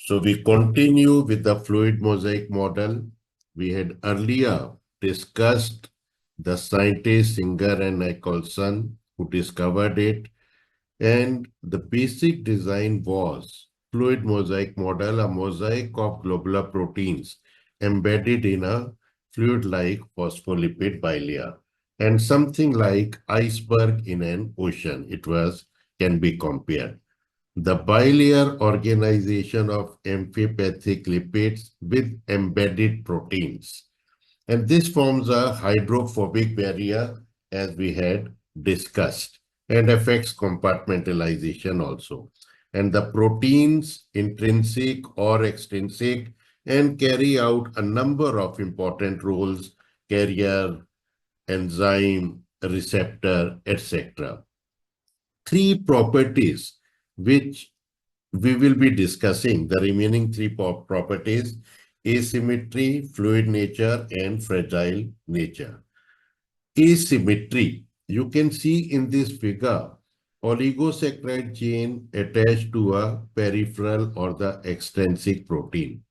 So we continue with the fluid mosaic model. We had earlier discussed the scientist Singer and Nicholson who discovered it. And the basic design was fluid mosaic model, a mosaic of globular proteins embedded in a fluid-like phospholipid bilayer and something like iceberg in an ocean. Can be compared. The bilayer organization of amphipathic lipids with embedded proteins. And this forms a hydrophobic barrier as we had discussed and affects compartmentalization also. And the proteins, intrinsic or extrinsic, and carry out a number of important roles, carrier, enzyme, receptor, etc. Three properties which we will be discussing, the remaining three properties: asymmetry, fluid nature, and fragile nature. Asymmetry, you can see in this figure, oligosaccharide chain attached to a peripheral or the extrinsic protein.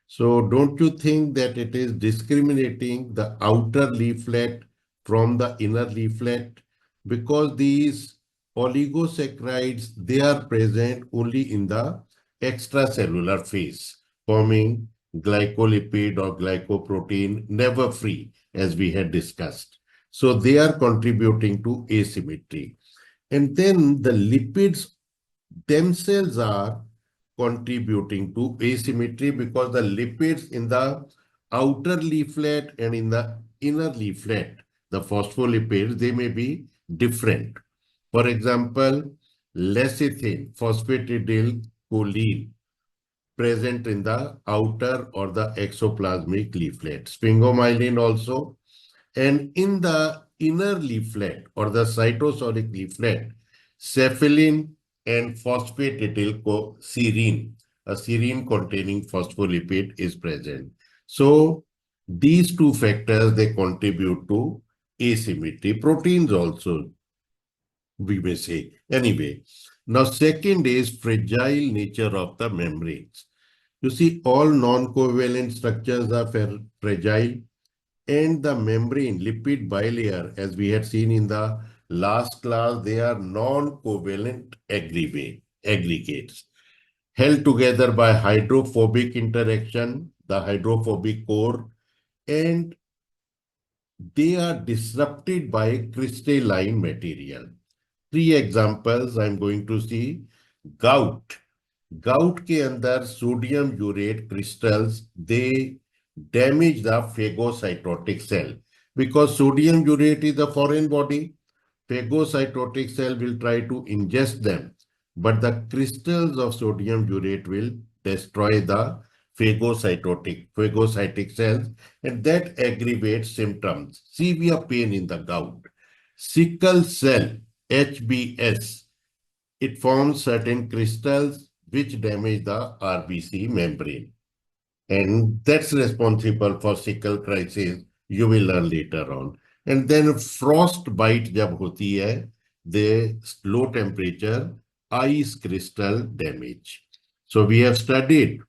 So don't you think that it is discriminating the outer leaflet from the inner leaflet? Because these oligosaccharides, they are present only in the extracellular phase, forming glycolipid or glycoprotein, never free, as we had discussed. So they are contributing to asymmetry. And then the lipids themselves are contributing to asymmetry because the lipids in the outer leaflet and in the inner leaflet, the phospholipids, they may be different. For example, lecithin, phosphatidylcholine, present in the outer or the exoplasmic leaflet. Sphingomyelin also. And in the inner leaflet or the cytosolic leaflet, cephalin and phosphatidylserine, a serine containing phospholipid, is present. So these two factors, they contribute to asymmetry. Proteins also, we may say. Anyway, now second is fragile nature of the membranes. You see, all non-covalent structures are fragile, and the membrane lipid bilayer, as we had seen in the last class, they are non-covalent aggregates held together by hydrophobic interaction, the hydrophobic core, and they are disrupted by crystalline material. Three examples I'm going to see. Gout. Gout के अंदर sodium urate crystals, they damage the phagocytotic cell because sodium urate is a foreign body. Phagocytotic cell will try to ingest them, but the crystals of sodium urate will destroy the phagocytic cells, and that aggravates symptoms, severe pain in the gout. Sickle cell, HBS, it forms certain crystals which damage the RBC membrane. And that's responsible for sickle crisis. You will learn later on. And then frostbite jab hoti hai, the low temperature, ice crystal damage. So we have studied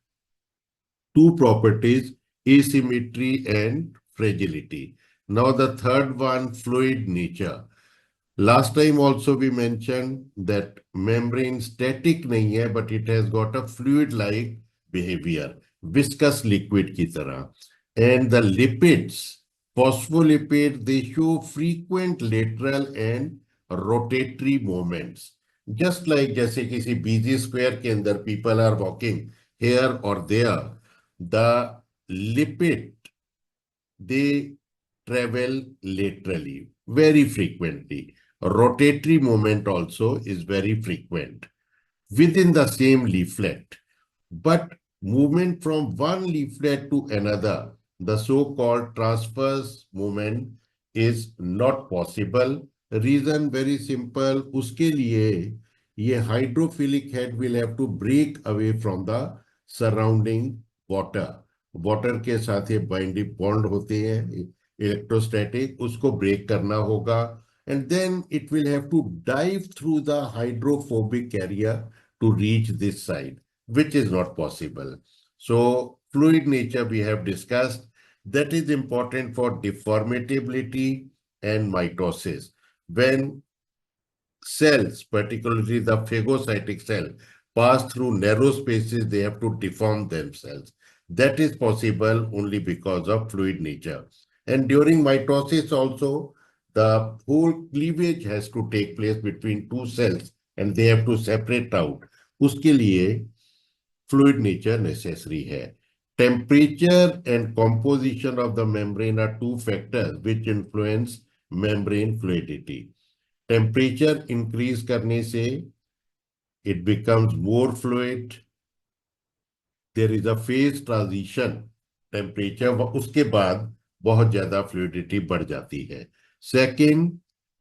two properties, asymmetry and fragility. Now the third one, fluid nature. Last time also we mentioned that membrane static nahi hai, but it has got a fluid-like behavior, viscous liquid ki tarah. And the lipids, phospholipids, they show frequent lateral and rotatory movements. Just like जैसे किसी busy square के अंदर people are walking here or there, the lipid, they travel laterally very frequently. Rotatory movement also is very frequent within the same leaflet. But movement from one leaflet to another, the so-called transverse movement, is not possible. Reason very simple. Uske liye, ye hydrophilic head will have to break away from the surrounding water. Water के साथ ये bond होते हैं, electrostatic, उसको break करना होगा. And then it will have to dive through the hydrophobic carrier to reach this side. which is not possible. So fluid nature we have discussed, that is important for deformability and mitosis. When cells, particularly the phagocytic cell, pass through narrow spaces, they have to deform themselves. That is possible only because of fluid nature. And during mitosis also, the whole cleavage has to take place between two cells and they have to separate out. उसके लिए fluid nature necessary है. Temperature and composition of the membrane are two factors which influence membrane fluidity. Temperature increase करने से it becomes more fluid. There is a phase transition. Temperature उसके बाद बहुत ज्यादा fluidity बढ़ जाती है. Second,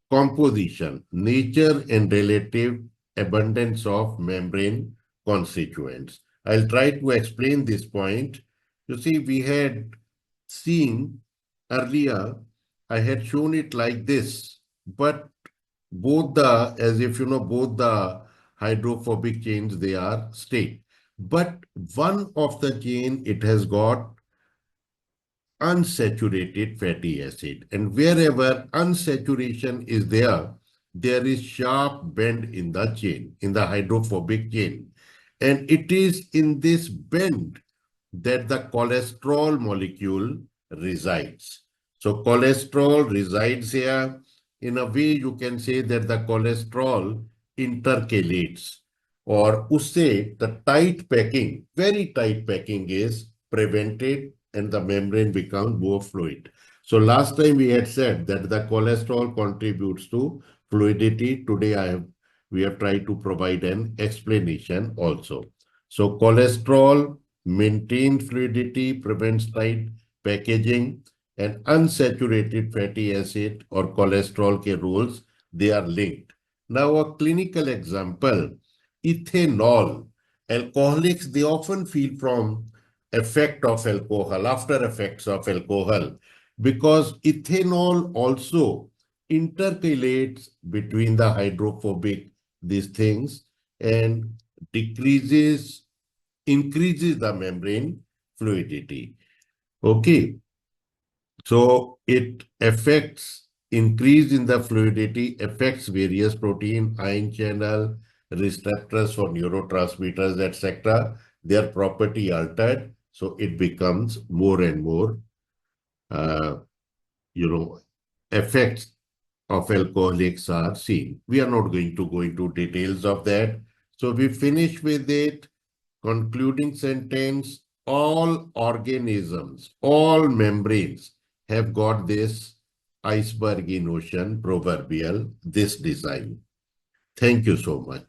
composition, nature and relative abundance of membrane constituents. I'll try to explain this point. You see, we had seen earlier, I had shown it like this, but both the, as if you know, both the hydrophobic chains, they are straight. But one of the chain, it has got unsaturated fatty acid. And wherever unsaturation is there, there is sharp bend in the chain, in the hydrophobic chain. And it is in this bend that the cholesterol molecule resides. So cholesterol resides here. In a way, you can say that the cholesterol intercalates, or usse the tight packing, very tight packing is prevented and the membrane becomes more fluid. So last time we had said that the cholesterol contributes to fluidity. Today we have tried to provide an explanation also. So cholesterol maintains fluidity, prevents tight packaging, and unsaturated fatty acid or cholesterol ke roles, they are linked. Now a clinical example, ethanol. Alcoholics, they often feel from effect of alcohol, after effects of alcohol, because ethanol also intercalates between the hydrophobic, these things, and increases the membrane fluidity. Okay, so it affects, increase in the fluidity, affects various protein, ion channel, receptors for neurotransmitters, etc. Their property altered, so it becomes more and more, uh, effects of alcoholics are seen. We are not going to go into details of that. So we finish with it. Concluding sentence, all organisms, all membranes have got this iceberg in ocean proverbial, this design. Thank you so much.